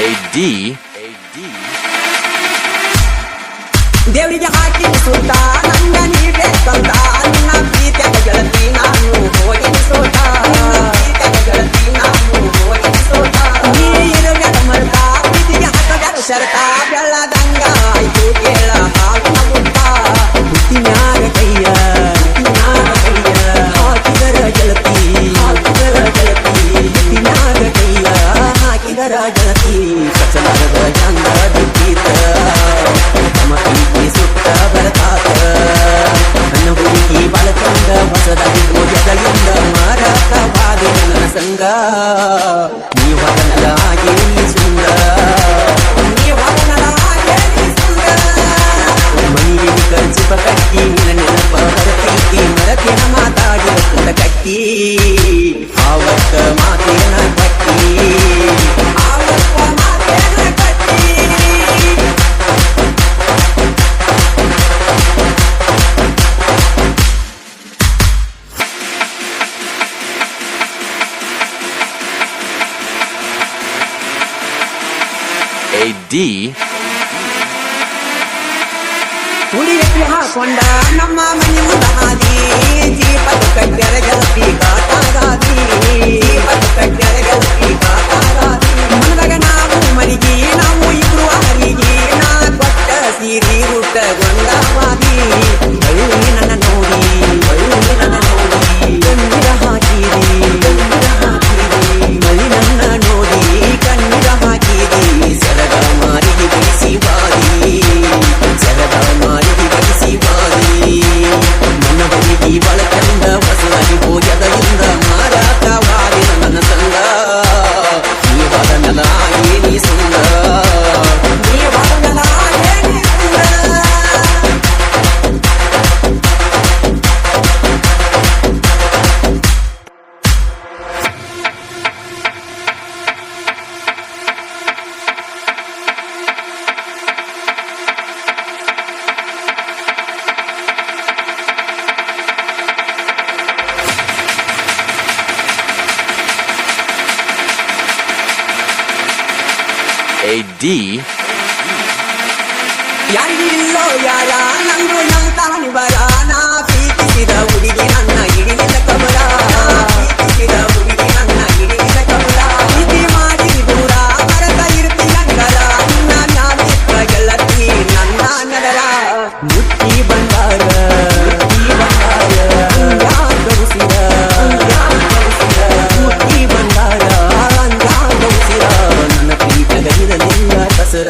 AD ದೇವರಿಗೆ ಹಾಕಿ ಸುತ್ತ ನಂಗ ನೀ ಬೇಕಂತ ನಿನ್ನ ಪ್ರೀತಿಯಾಗ ಗೆಳತಿ ನಾನು ಹೋಗಿ ಸೋಟ ಗೆಳತಿ ನಾನು ಹೋಗಿ ಸೋಟ ನೀ ಇರುವ್ಯಾದ ಮರ್ತ ಪ್ರೀತಿಗೆ ಹಾಕವ್ಯಾದ ಶರತ ಬೆಳ್ಳದಂಗ ಆಯ್ತು ಕೇಳ ಹಾವಿನ ಮುಟ್ಟ ಹುಟ್ಟಿನ್ಯಾಗ ಕೈಯ ಹಾಕಿದರ ಗೆಳತಿ ಹುಟ್ಟಿನ್ಯಾಗ ಕೈಯ ಹಾಕಿದರ ಗೆಳತಿ ಕಚಲದ ಚಂದ ದಿಕ್ಕೀತ ನಮ್ಮ ಪ್ರೀತಿ ಸುತ್ತ ಬರ್ತಾತ ನನ್ನ ಹುಡುಗಿ ಬಾಳಚಂದ ಹೊಸದಾಗಿ ಹೋಗ್ಯದಲ್ಲಿಂದ ಮಾರಕವಾದ ನನ್ನ ಸಂಗ ನೀವದನಲಾಗಿ ಸುಂದ ಮನೆಗೆ ಕರ್ಚಿಪ ಕಟ್ಟಿ ನಿನ್ನ ನೆನಪ ಬರತೈತಿ ಮರತಿನ ಮಾತಾಡಿದ ಕುಂದ ಕಟ್ಟಿ ಆವತ್ತ ಮಾತೇನ ಕಟ್ಟಿ AD ಹುಡಿಯಕ್ಕೆ ಹಾಕೊಂಡ ನಮ್ಮ ಮನೆ ಮುಂದ ಹಾದಿ ಜೀಪದ ಕಟ್ಟೆರ ಗೆಳತಿ ಕಾತಾಗಾದಿ ಜೀಪದ ಕಟ್ಟೆರ ಗೆಳತಿ ಕಾತಾಗಾದಿ ಮನದಾಗ ನಾವು ಮನಿಗಿ ನಾವು ಇಬ್ರು ಹರಿಗೆ ನಾ ಕೊಟ್ಟ ಸೀರಿ ಊಟಗೊಂಡವಾದಿ ಬಳ್ಳಿ ನನ್ನ ನೋಡಿ ಕಣ್ಣೀರ ಹಾಕಿದಿ ಬಳ್ಳಿ ನನ್ನ ನೋಡಿ ಕಣ್ಣೀರ ಹಾಕಿದಿ ಸರಗ ಮಾರಿಗೆ ಬಿಡಿಸಿ ಬಾದಿ ಸರಗ ಮಾರಿಗೆ ಬಿಡಿಸಿ ಬಾದಿ ನನ್ನ ಬದಿಗೆ ಬಳಕಂದ ಹೊಸದಾಗಿ ಹೋಗದರಿಂದ ಮಾರಾಟವಾದಿ ನನ್ನ ಸಂಗ ನೀವದನಲ ಏನಿ ಸುಂದ ನೀವದನಲ ಏನಿ ಸುಂದ AD ಯಾರಿಗಿಲ್ಲೋ ಯಾರ ನಂದು ನಂತಾನಿ ಬರ ನಾ ಪ್ರೀತಿಸಿದ ಹುಡುಗಿ ನನ್ನ ಹಿಡಿಲಿಲ್ಲ ಕಮಲ ಪ್ರೀತಿಸಿದ ಹುಡುಗಿ ನನ್ನ ಹಿಡಿಲಿಲ್ಲ ಕಮಲ ಪ್ರೀತಿ ಮಾಡಿ ದೂರ ಮರತ ಇರ್ತೀಯ ನಗರ ನಿನ್ನ ಜ್ಞಾಪಿಕ ಗೆಳತಿ ನನ್ನ ನಗರ ಮುಟ್ಟಿ ಬಂಗಾರ ಗೌಸಿರ ಮುಟ್ಟಿ ಬಂಗಾರ ಅಂದ ಗೌಸಿರ ನನ್ನ ಪ್ರೀತ ಗೈರಲಿಲ್ಲ ಕಸರ